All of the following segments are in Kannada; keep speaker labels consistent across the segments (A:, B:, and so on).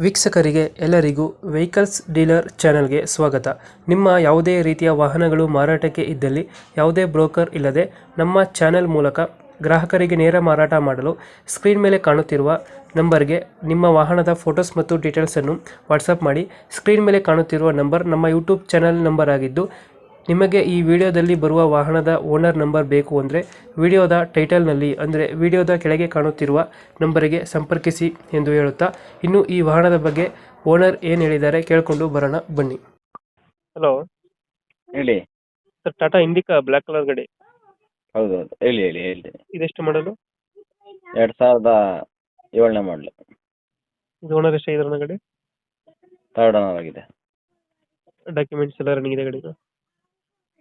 A: ವೀಕ್ಷಕರಿಗೆ ಎಲ್ಲರಿಗೂ ವೆಹಿಕಲ್ಸ್ ಡೀಲರ್ ಚಾನೆಲ್ಗೆ ಸ್ವಾಗತ. ನಿಮ್ಮ ಯಾವುದೇ ರೀತಿಯ ವಾಹನಗಳು ಮಾರಾಟಕ್ಕೆ ಇದ್ದಲ್ಲಿ ಯಾವುದೇ ಬ್ರೋಕರ್ ಇಲ್ಲದೆ ನಮ್ಮ ಚಾನೆಲ್ ಮೂಲಕ ಗ್ರಾಹಕರಿಗೆ ನೇರ ಮಾರಾಟ ಮಾಡಲು ಸ್ಕ್ರೀನ್ ಮೇಲೆ ಕಾಣುತ್ತಿರುವ ನಂಬರ್ಗೆ ನಿಮ್ಮ ವಾಹನದ ಫೋಟೋಸ್ ಮತ್ತು ಡೀಟೇಲ್ಸನ್ನು ವಾಟ್ಸಪ್ ಮಾಡಿ. ಸ್ಕ್ರೀನ್ ಮೇಲೆ ಕಾಣುತ್ತಿರುವ ನಂಬರ್ ನಮ್ಮ ಯೂಟ್ಯೂಬ್ ಚಾನೆಲ್ ನಂಬರ್ ಆಗಿದ್ದು, ನಿಮಗೆ ಈ ವಿಡಿಯೋದಲ್ಲಿ ಬರುವ ವಾಹನದ ಓನರ್ ನಂಬರ್ ಬೇಕು ಅಂದರೆ ವಿಡಿಯೋದ ಟೈಟಲ್ನಲ್ಲಿ ಅಂದರೆ ವಿಡಿಯೋದ ಕೆಳಗೆ ಕಾಣುತ್ತಿರುವ ನಂಬರಿಗೆ ಸಂಪರ್ಕಿಸಿ ಎಂದು ಹೇಳುತ್ತಾ, ಇನ್ನು ಈ ವಾಹನದ ಬಗ್ಗೆ ಓನರ್ ಏನು ಹೇಳಿದ್ದಾರೆ ಕೇಳಿಕೊಂಡು ಬರೋಣ ಬನ್ನಿ. ಹಲೋ
B: ಹೇಳಿ.
A: Sir, Tata Indica black colour ಗಾಡಿ
B: ಹೌದೌದು, ಹೇಳಿ ಹೇಳಿ ಹೇಳ್ತೀನಿ.
A: ಇದೆಷ್ಟು ಮಾಡಲು?
B: 2007ನೇ ಮಾಡಲು.
A: ಇದು ಓನರ್ ಎಷ್ಟು ಇದ್ರ ಗಾಡಿ?
B: ಥರ್ಡ್ ಓನರ್ ಆಗಿದೆ.
A: ಡಾಕ್ಯುಮೆಂಟ್ಸ್ ಎಲ್ಲ ರನ್ನಿಂಗ್ ಇದೆ ಗಾಡಿದು?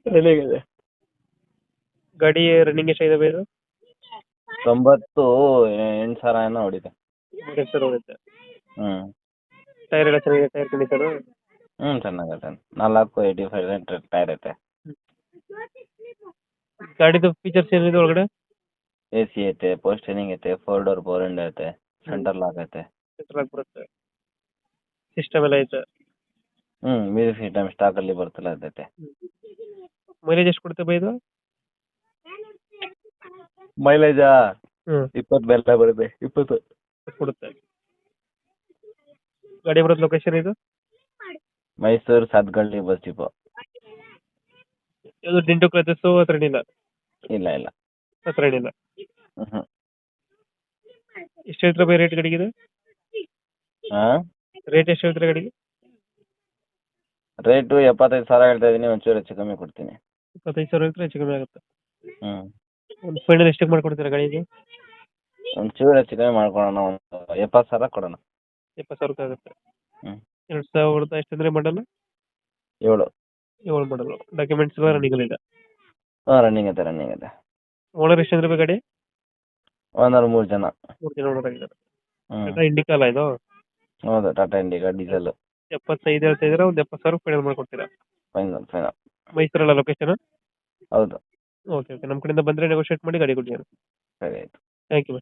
B: ರನ್ನಿಂಗ್ ಇದೆ.
A: ಗಾಡಿ ರನ್ನಿಂಗ್ ಎಷ್ಟಾಗಿದೆ ಇದು?
B: 98,000 ಏನೋ ಹೊಡಿದೆ.
A: ಸರ್ ಹೋಗುತ್ತೆ.
B: ಹ್ಞೂ
A: ಟೈರ್ ಎಲ್ಲ ಚೆನ್ನಾಗಿದೆ? ಟೈರ್ ಕಂಡೀಷನ್
B: ಚೆನ್ನಾಗೈತೆ. 485 ಟೈರ್ ಐತೆ.
A: ಗಾಡಿದು ಫೀಚರ್ಸ್ ಏನಿದೆ ಒಳಗಡೆ?
B: AC ಐತೆ, ಪೋಸ್ಟರಿಂಗ್ ಐತೆ, 4 ಡೋರ್ ಪವರ್ ವಿಂಡೋ ಐತೆ, ಸೆಂಟರ್ ಲಾಕ್ ಐತೆ.
A: ಬರುತ್ತೆ. ಸಿಸ್ಟಮ್ ಎಲ್ಲ ಐತೆ?
B: ಮ್ಯೂಸಿಕ್ ಸಿಸ್ಟಮ್ ಸ್ಟಾಕಲ್ಲಿ ಬರ್ತಲ್ಲ ಅದೈತೆ.
A: ಮೈಲೇಜ್ ಎಷ್ಟು ಕೊಡುತ್ತೆ ಬೈ ಇದು?
B: ಮೈಲೇಜಾ 20
A: ಹ್ಞೂ
B: ಮೇಲೆ ಬರುತ್ತೆ. 20
A: ಕೊಡುತ್ತೆ. ಗಾಡಿ ಬರೋದು ಲೊಕೇಶನ್ ಇದು?
B: Mysuru Sathagalli bus depot.
A: ಇದು ಡಿಂಟು ಕ್ಲಚಸ್ಸು ಹತ್ರ ಏನಿಲ್ಲ?
B: ಇಲ್ಲ ಇಲ್ಲ.
A: ಹತ್ರ ಏನಿಲ್ಲ.
B: ಹ್ಞೂ
A: ಎಷ್ಟು ಹೇಳ್ತೀರಾ ಬೈ ರೇಟ್ ಗಾಡಿಗೆ ಇದು?
B: ಹಾಂ,
A: ರೇಟ್ ಎಷ್ಟು ಹೇಳ್ತೀರಾ ಗಾಡಿಗೆ?
B: ರೇಟು 75,000 ಹೇಳ್ತಾ ಇದ್ದೀನಿ. ಒಂಚೂರು ಹೆಚ್ಚು ಕಮ್ಮಿ ಕೊಡ್ತೀನಿ.
A: 25,000 ಹೇಳ್ತೀರಾ? ಹೆಚ್ಚು ಕಮ್ಮಿ ಆಗುತ್ತೆ.
B: ಹ್ಞೂ
A: ಒಂದು ಫೈನಲ್ ಎಷ್ಟಕ್ಕೆ ಮಾಡ್ಕೊಡ್ತೀರಾ ಗಾಡಿಗೆ?
B: ಒಂಚೂರು ಹೆಚ್ಚು ಕಮ್ಮಿ ಮಾಡ್ಕೊಡೋಣ. ಒಂದು 70,000 ಕೊಡೋಣ.
A: 70,000 ಆಗುತ್ತೆ.
B: ಹ್ಞೂ
A: 2000 ಎಷ್ಟಂದ್ರೆ ಮಾಡಲ್ಲ?
B: 7.
A: 7 ಮಾಡಲು. ಡಾಕ್ಯುಮೆಂಟ್ಸ್ ಎಲ್ಲ ರನ್ನಿಂಗ್ ಇದೆ?
B: ಹಾಂ, ರನ್ನಿಂಗ್ ಐತೆ.
A: ಓನರ್ ಎಷ್ಟಂದ್ರೆ ಗಾಡಿ?
B: ಓನರ್ 3 ಜನ.
A: 3 ಜನ ಓನರ್ ಆಗಿದ್ದಾರೆ.
B: ಹ್ಞೂ
A: ಟಾಟಾ ಇಂಡಿಕಾ ಅಲ್ಲ ಇದು?
B: ಹೌದು, ಟಾಟಾ ಇಂಡಿಕಾ ಡೀಸೆಲ್.
A: 75 ಹೇಳ್ತಾ ಇದ್ದೀರಾ, ಒಂದು 70,000 ಫೈನಲ್ ಮಾಡ್ಕೊಡ್ತೀರಾ?
B: ಫೈನಲ್.
A: ಮೈಸೂರಲ್ಲ ಲೊಕೇಶನ್?
B: ಹೌದು.
A: ಓಕೆ ನಮ್ಮ ಕಡೆಯಿಂದ ಬಂದರೆ ನೆಗೋಷಿಯೇಟ್ ಮಾಡಿ ಗಾಡಿ ಕೊಡಿ.
B: ಸರಿ ಆಯಿತು.
A: Thank you.